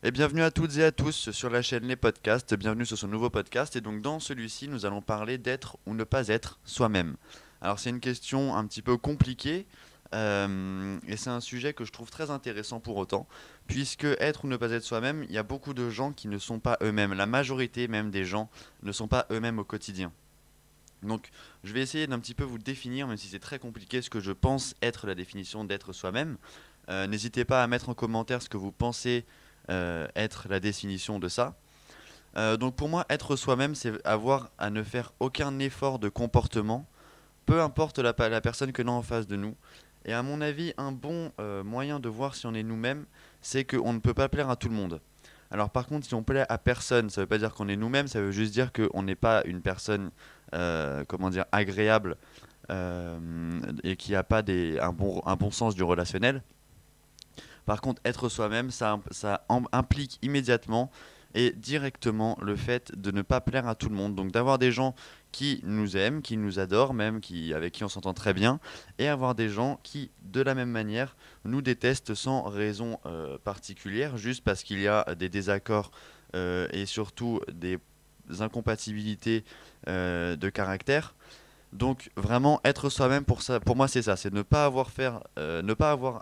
Et bienvenue à toutes et à tous sur la chaîne Les Podcasts, bienvenue sur ce nouveau podcast. Et donc dans celui-ci, nous allons parler d'être ou ne pas être soi-même. Alors c'est une question un petit peu compliquée, et c'est un sujet que je trouve très intéressant pour autant, puisque être ou ne pas être soi-même, il y a beaucoup de gens qui ne sont pas eux-mêmes. La majorité même des gens ne sont pas eux-mêmes au quotidien. Donc je vais essayer d'un petit peu vous définir, même si c'est très compliqué, ce que je pense être la définition d'être soi-même. N'hésitez pas à mettre en commentaire ce que vous pensez être la définition de ça. Donc pour moi, être soi-même, c'est avoir à ne faire aucun effort de comportement, peu importe la personne que l'on a en face de nous. Et à mon avis, un bon moyen de voir si on est nous-mêmes, c'est qu'on ne peut pas plaire à tout le monde. Alors par contre, si on plaît à personne, ça veut pas dire qu'on est nous-mêmes, ça veut juste dire qu'on n'est pas une personne, comment dire, agréable, et qui n'a pas un bon sens du relationnel. Par contre, être soi-même, ça implique immédiatement et directement le fait de ne pas plaire à tout le monde. Donc d'avoir des gens qui nous aiment, qui nous adorent même, avec qui on s'entend très bien, et avoir des gens qui, de la même manière, nous détestent sans raison particulière, juste parce qu'il y a des désaccords et surtout des incompatibilités de caractère. Donc vraiment être soi-même pour ça, pour moi c'est ça, c'est ne pas avoir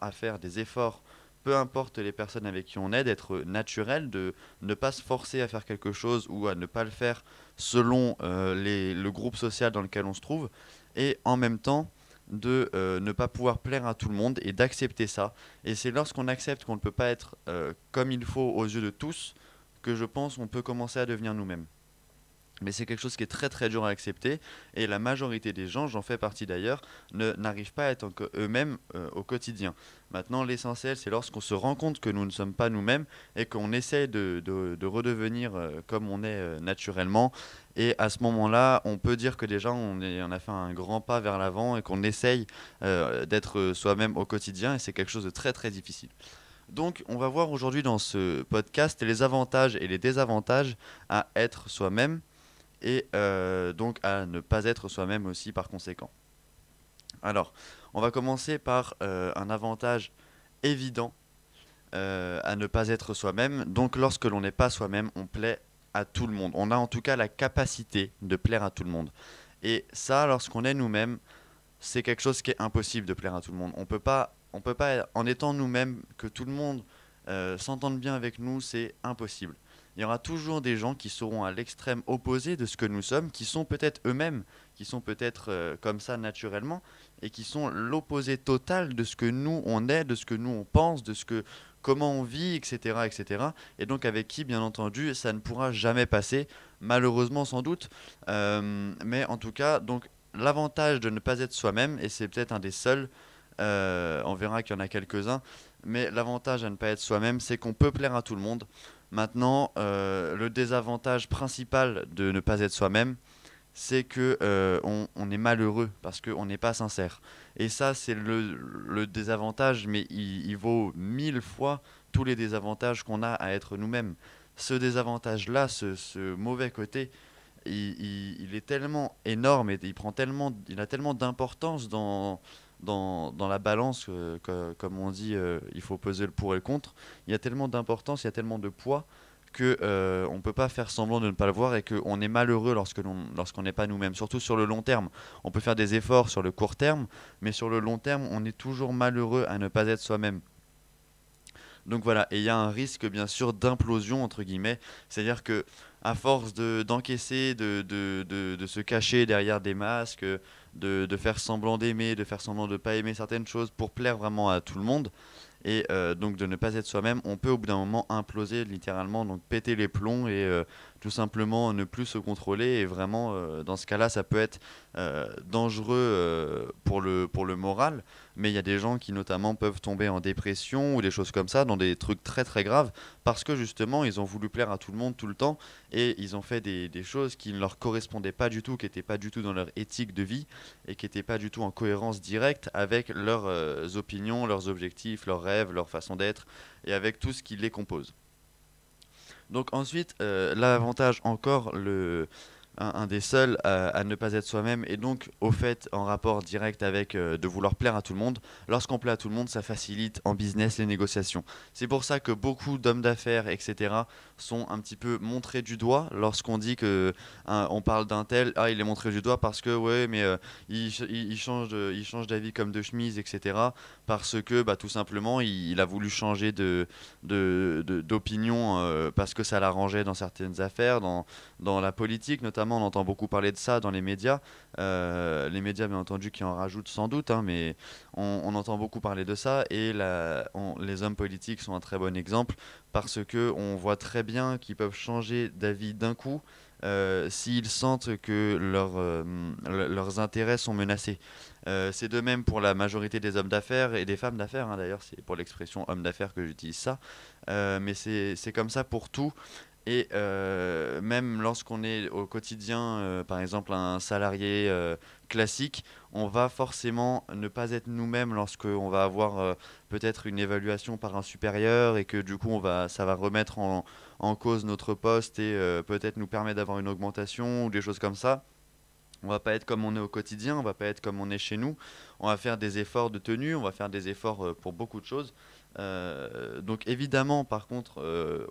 à faire des efforts, peu importe les personnes avec qui on est, d'être naturel, de ne pas se forcer à faire quelque chose ou à ne pas le faire selon le groupe social dans lequel on se trouve, et en même temps de ne pas pouvoir plaire à tout le monde et d'accepter ça. Et c'est lorsqu'on accepte qu'on ne peut pas être comme il faut aux yeux de tous que je pense qu'on peut commencer à devenir nous-mêmes. Mais c'est quelque chose qui est très très dur à accepter et la majorité des gens, j'en fais partie d'ailleurs, n'arrivent pas à être eux-mêmes au quotidien. Maintenant, l'essentiel, c'est lorsqu'on se rend compte que nous ne sommes pas nous-mêmes et qu'on essaie de redevenir comme on est naturellement. Et à ce moment-là, on peut dire que déjà on a fait un grand pas vers l'avant et qu'on essaye d'être soi-même au quotidien et c'est quelque chose de très très difficile. Donc, on va voir aujourd'hui dans ce podcast les avantages et les désavantages à être soi-même et donc à ne pas être soi-même aussi par conséquent. Alors, on va commencer par un avantage évident à ne pas être soi-même. Donc, lorsque l'on n'est pas soi-même, on plaît à tout le monde. On a en tout cas la capacité de plaire à tout le monde. Et ça, lorsqu'on est nous-mêmes, c'est quelque chose qui est impossible de plaire à tout le monde. On peut pas, en étant nous-mêmes, que tout le monde s'entende bien avec nous, c'est impossible. Il y aura toujours des gens qui seront à l'extrême opposé de ce que nous sommes, qui sont peut-être eux-mêmes, qui sont peut-être comme ça naturellement, et qui sont l'opposé total de ce que nous on est, de ce que nous on pense, comment on vit, etc., etc. Et cetera. Et donc avec qui, bien entendu, ça ne pourra jamais passer, malheureusement sans doute. Mais en tout cas, donc l'avantage de ne pas être soi-même, et c'est peut-être un des seuls, on verra qu'il y en a quelques-uns, mais l'avantage à ne pas être soi-même, c'est qu'on peut plaire à tout le monde. Maintenant, le désavantage principal de ne pas être soi-même, c'est que on est malheureux parce qu'on n'est pas sincère. Et ça, c'est le désavantage, mais il vaut mille fois tous les désavantages qu'on a à être nous-mêmes. Ce désavantage-là, ce mauvais côté, il est tellement énorme et il a tellement d'importance dans la balance comme on dit, il faut peser le pour et le contre. Il y a tellement d'importance, il y a tellement de poids que on peut pas faire semblant de ne pas le voir et qu'on est malheureux lorsqu'on n'est pas nous-mêmes. Surtout sur le long terme. On peut faire des efforts sur le court terme, mais sur le long terme, on est toujours malheureux à ne pas être soi-même. Donc voilà, et il y a un risque bien sûr d'implosion entre guillemets, c'est-à-dire que à force d'encaisser, de se cacher derrière des masques, de faire semblant d'aimer, de faire semblant de ne pas aimer certaines choses pour plaire vraiment à tout le monde, et donc de ne pas être soi-même, on peut au bout d'un moment imploser littéralement, donc péter les plombs et tout simplement ne plus se contrôler. Et vraiment, dans ce cas-là, ça peut être dangereux pour le moral. Mais il y a des gens qui notamment peuvent tomber en dépression ou des choses comme ça, dans des trucs très très graves, parce que justement, ils ont voulu plaire à tout le monde tout le temps et ils ont fait des choses qui ne leur correspondaient pas du tout, qui n'étaient pas du tout dans leur éthique de vie et qui n'étaient pas du tout en cohérence directe avec leurs opinions, leurs objectifs, leurs rêves, leur façon d'être et avec tout ce qui les compose. Donc ensuite, l'avantage encore, un des seuls à ne pas être soi-même et donc au fait en rapport direct avec de vouloir plaire à tout le monde. Lorsqu'on plaît à tout le monde, ça facilite en business les négociations. C'est pour ça que beaucoup d'hommes d'affaires, etc., sont un petit peu montrés du doigt lorsqu'on dit que on parle d'un tel, ah il est montré du doigt parce que ouais mais il change d'avis comme de chemise, etc. Parce que bah, tout simplement il a voulu changer d'opinion parce que ça l'arrangeait dans certaines affaires, dans la politique notamment, on entend beaucoup parler de ça dans les médias bien entendu qui en rajoutent sans doute, hein, mais on entend beaucoup parler de ça et les hommes politiques sont un très bon exemple parce que on voit très bien qu'ils peuvent changer d'avis d'un coup s'ils sentent que leurs intérêts sont menacés. C'est de même pour la majorité des hommes d'affaires et des femmes d'affaires, hein, d'ailleurs, c'est pour l'expression homme d'affaires que j'utilise ça. Mais c'est comme ça pour tout. Et même lorsqu'on est au quotidien, par exemple un salarié classique, on va forcément ne pas être nous-mêmes lorsqu'on va avoir peut-être une évaluation par un supérieur et que du coup ça va remettre en cause notre poste et peut-être nous permet d'avoir une augmentation ou des choses comme ça. On va pas être comme on est au quotidien, on va pas être comme on est chez nous. On va faire des efforts de tenue, on va faire des efforts pour beaucoup de choses. Donc évidemment, par contre,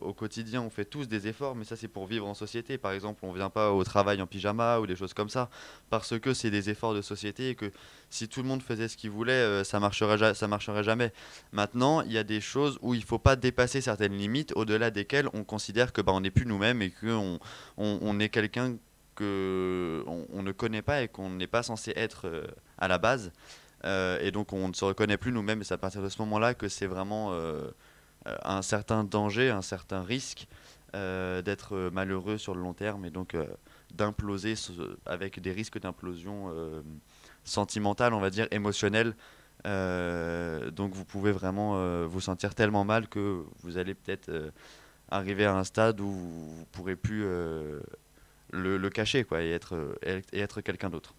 au quotidien, on fait tous des efforts, mais ça c'est pour vivre en société. Par exemple, on vient pas au travail en pyjama ou des choses comme ça, parce que c'est des efforts de société et que si tout le monde faisait ce qu'il voulait, ça marcherait jamais. Maintenant, il y a des choses où il faut pas dépasser certaines limites, au-delà desquelles on considère que bah, on n'est plus nous-mêmes et qu'on on est quelqu'un que on ne connaît pas et qu'on n'est pas censé être à la base. Et donc on ne se reconnaît plus nous-mêmes et c'est à partir de ce moment-là que c'est vraiment un certain danger, un certain risque d'être malheureux sur le long terme et donc d'imploser avec des risques d'implosion sentimentale, on va dire, émotionnelle. Donc vous pouvez vraiment vous sentir tellement mal que vous allez peut-être arriver à un stade où vous ne pourrez plus le cacher quoi, et être quelqu'un d'autre.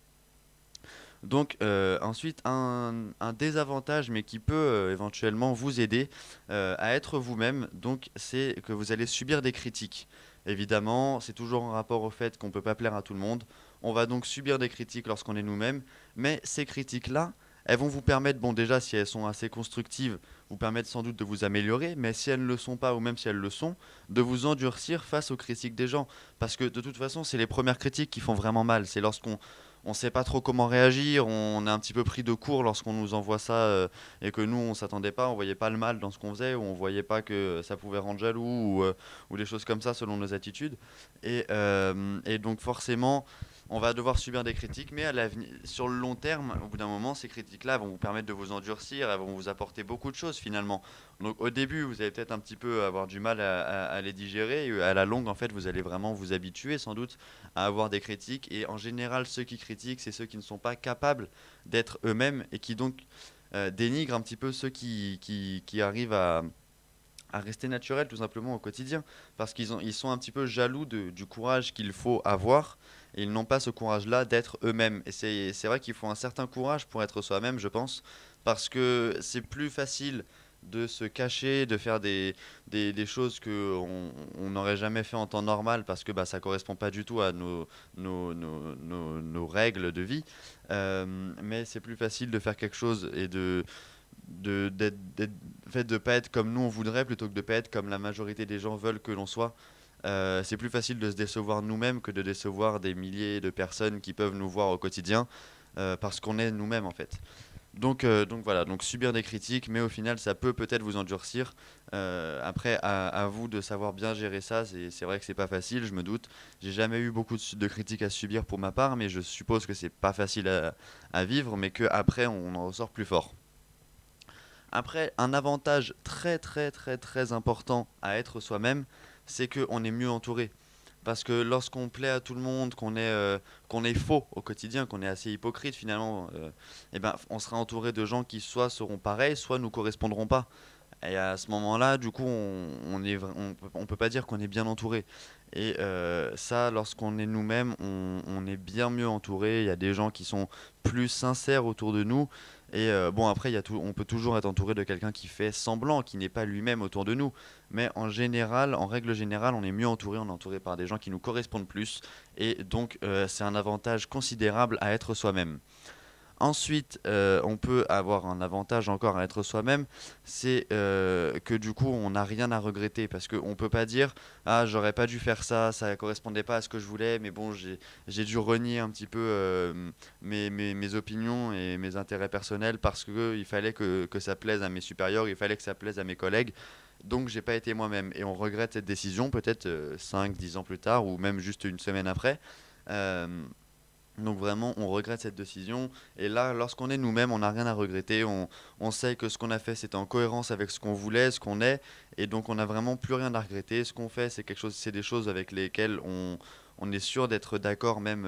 Donc ensuite, un désavantage, mais qui peut éventuellement vous aider à être vous-même, donc c'est que vous allez subir des critiques. Évidemment, c'est toujours en rapport au fait qu'on ne peut pas plaire à tout le monde. On va donc subir des critiques lorsqu'on est nous-mêmes, mais ces critiques-là, elles vont vous permettre, bon déjà si elles sont assez constructives, vous permettent sans doute de vous améliorer, mais si elles ne le sont pas, ou même si elles le sont, de vous endurcir face aux critiques des gens. Parce que de toute façon, c'est les premières critiques qui font vraiment mal. C'est lorsqu'on on sait pas trop comment réagir, on est un petit peu pris de court lorsqu'on nous envoie ça et que nous on s'attendait pas, on voyait pas le mal dans ce qu'on faisait ou on voyait pas que ça pouvait rendre jaloux ou des choses comme ça selon nos attitudes et donc forcément on va devoir subir des critiques mais sur le long terme au bout d'un moment ces critiques là vont vous permettre de vous endurcir, elles vont vous apporter beaucoup de choses finalement. Donc au début vous allez peut-être un petit peu avoir du mal à les digérer et à la longue en fait vous allez vraiment vous habituer sans doute à avoir des critiques et en général ceux qui critiquent c'est ceux qui ne sont pas capables d'être eux-mêmes et qui donc dénigrent un petit peu ceux qui arrivent à rester naturels tout simplement au quotidien parce ils sont un petit peu jaloux du courage qu'il faut avoir et ils n'ont pas ce courage-là d'être eux-mêmes et c'est vrai qu'il faut un certain courage pour être soi-même je pense parce que c'est plus facile de se cacher, de faire des choses que on n'aurait jamais fait en temps normal parce que bah, ça correspond pas du tout à nos règles de vie. Mais c'est plus facile de faire quelque chose et fait de pas être comme nous on voudrait plutôt que de pas être comme la majorité des gens veulent que l'on soit. C'est plus facile de se décevoir nous-mêmes que de décevoir des milliers de personnes qui peuvent nous voir au quotidien parce qu'on est nous-mêmes en fait. Donc voilà, donc subir des critiques, mais au final, ça peut peut-être vous endurcir. Après, à vous de savoir bien gérer ça. C'est vrai que c'est pas facile, je me doute. J'ai jamais eu beaucoup de critiques à subir pour ma part, mais je suppose que c'est pas facile à vivre, mais qu'après, on en ressort plus fort. Après, un avantage très très très très important à être soi-même, c'est qu'on est mieux entouré. Parce que lorsqu'on plaît à tout le monde, qu'on est faux au quotidien, qu'on est assez hypocrite finalement, eh ben, on sera entouré de gens qui soit seront pareils, soit nous correspondront pas. Et à ce moment-là, du coup, on peut pas dire qu'on est bien entouré. Et ça, lorsqu'on est nous-mêmes, on est bien mieux entouré. Il y a des gens qui sont plus sincères autour de nous. Et bon, après, on peut toujours être entouré de quelqu'un qui fait semblant, qui n'est pas lui-même autour de nous. Mais en général, en règle générale, on est mieux entouré. On est entouré par des gens qui nous correspondent plus. Et donc, c'est un avantage considérable à être soi-même. Ensuite, on peut avoir un avantage encore à être soi-même, c'est que du coup, on n'a rien à regretter parce qu'on ne peut pas dire ah, j'aurais pas dû faire ça, ça ne correspondait pas à ce que je voulais, mais bon, j'ai dû renier un petit peu mes opinions et mes intérêts personnels parce qu'il fallait que ça plaise à mes supérieurs, il fallait que ça plaise à mes collègues. Donc, j'ai pas été moi-même. Et on regrette cette décision peut-être 5, 10 ans plus tard ou même juste une semaine après. Euh, donc vraiment, on regrette cette décision. Et là, lorsqu'on est nous-mêmes, on n'a rien à regretter. On sait que ce qu'on a fait, c'était en cohérence avec ce qu'on voulait, ce qu'on est. Et donc, on n'a vraiment plus rien à regretter. Ce qu'on fait, c'est des choses avec lesquelles on est sûr d'être d'accord même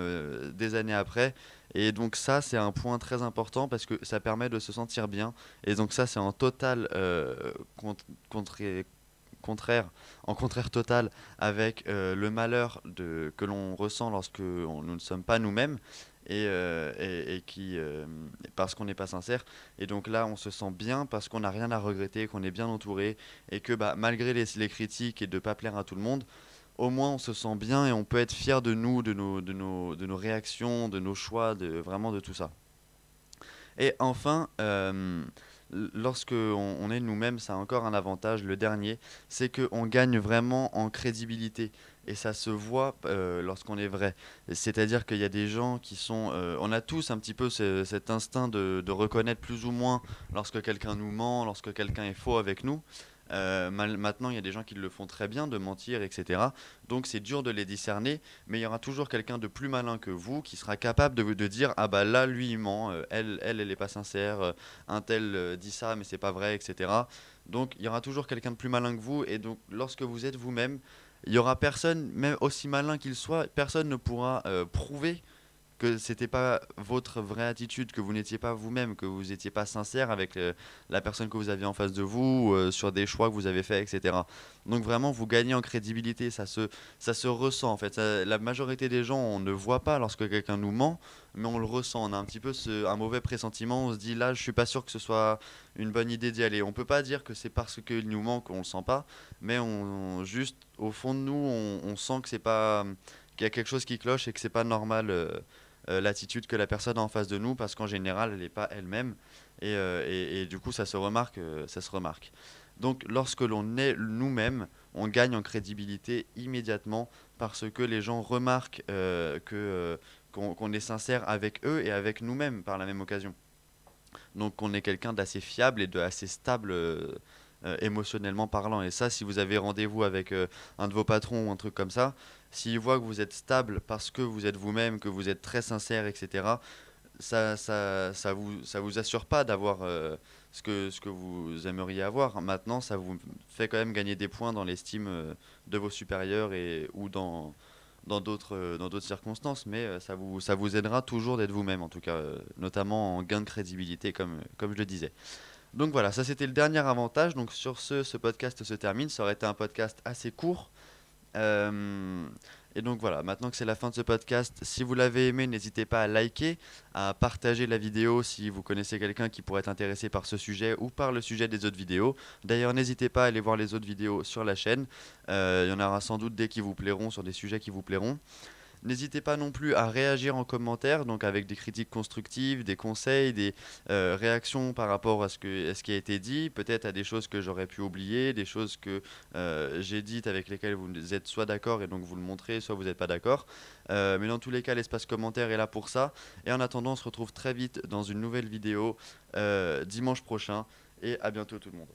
des années après. Et donc ça, c'est un point très important parce que ça permet de se sentir bien. Et donc ça, c'est en total contre- contraire, en contraire total avec le malheur que l'on ressent lorsque nous ne sommes pas nous-mêmes et parce qu'on n'est pas sincère. Et donc là, on se sent bien parce qu'on n'a rien à regretter, qu'on est bien entouré et que bah, malgré les critiques et de ne pas plaire à tout le monde, au moins on se sent bien et on peut être fier de nous, de nos réactions, de nos choix, vraiment de tout ça. Et enfin, lorsque on est nous-mêmes, ça a encore un avantage, le dernier, c'est qu'on gagne vraiment en crédibilité. Et ça se voit lorsqu'on est vrai. C'est-à-dire qu'il y a des gens qui sont... on a tous un petit peu cet instinct de reconnaître plus ou moins lorsque quelqu'un nous ment, lorsque quelqu'un est faux avec nous. Maintenant, il y a des gens qui le font très bien, de mentir, etc. Donc c'est dur de les discerner, mais il y aura toujours quelqu'un de plus malin que vous qui sera capable de dire ah bah là lui il ment, elle est pas sincère, un tel dit ça mais c'est pas vrai, etc. Donc il y aura toujours quelqu'un de plus malin que vous et donc lorsque vous êtes vous-même, il y aura personne, même aussi malin qu'il soit, personne ne pourra prouver que c'était pas votre vraie attitude, que vous n'étiez pas vous-même, que vous n'étiez pas sincère avec la personne que vous aviez en face de vous, sur des choix que vous avez faits, etc. Donc vraiment, vous gagnez en crédibilité, ça se ressent en fait. La majorité des gens, on ne voit pas lorsque quelqu'un nous ment, mais on le ressent. On a un petit peu un mauvais pressentiment, on se dit là, je suis pas sûr que ce soit une bonne idée d'y aller. On peut pas dire que c'est parce qu'il nous ment qu'on le sent pas, mais juste au fond de nous, on sent que c'est pas qu'il y a quelque chose qui cloche et que c'est pas normal l'attitude que la personne a en face de nous parce qu'en général elle n'est pas elle-même et du coup ça se remarque, ça se remarque. Donc lorsque l'on est nous-mêmes, on gagne en crédibilité immédiatement parce que les gens remarquent qu'on est sincère avec eux et avec nous-mêmes par la même occasion. Donc on est quelqu'un d'assez fiable et de assez stable émotionnellement parlant. Et ça, si vous avez rendez-vous avec un de vos patrons ou un truc comme ça, s'il voit que vous êtes stable parce que vous êtes vous-même, que vous êtes très sincère, etc., ça vous assure pas d'avoir ce que vous aimeriez avoir. Maintenant, ça vous fait quand même gagner des points dans l'estime de vos supérieurs ou dans d'autres circonstances, mais ça vous aidera toujours d'être vous-même, en tout cas, notamment en gain de crédibilité, comme je le disais. Donc voilà, ça c'était le dernier avantage. Donc sur ce podcast se termine. Ça aurait été un podcast assez court. Euh, et donc voilà, maintenant que c'est la fin de ce podcast, si vous l'avez aimé, n'hésitez pas à liker, à partager la vidéo si vous connaissez quelqu'un qui pourrait être intéressé par ce sujet ou par le sujet des autres vidéos. D'ailleurs, n'hésitez pas à aller voir les autres vidéos sur la chaîne. Il y en aura sans doute des qui vous plairont, sur des sujets qui vous plairont. N'hésitez pas non plus à réagir en commentaire, donc avec des critiques constructives, des conseils, des réactions par rapport à ce qui a été dit, peut-être à des choses que j'aurais pu oublier, des choses que j'ai dites avec lesquelles vous êtes soit d'accord et donc vous le montrez, soit vous n'êtes pas d'accord. Mais dans tous les cas, l'espace commentaire est là pour ça. Et en attendant, on se retrouve très vite dans une nouvelle vidéo dimanche prochain. Et à bientôt tout le monde.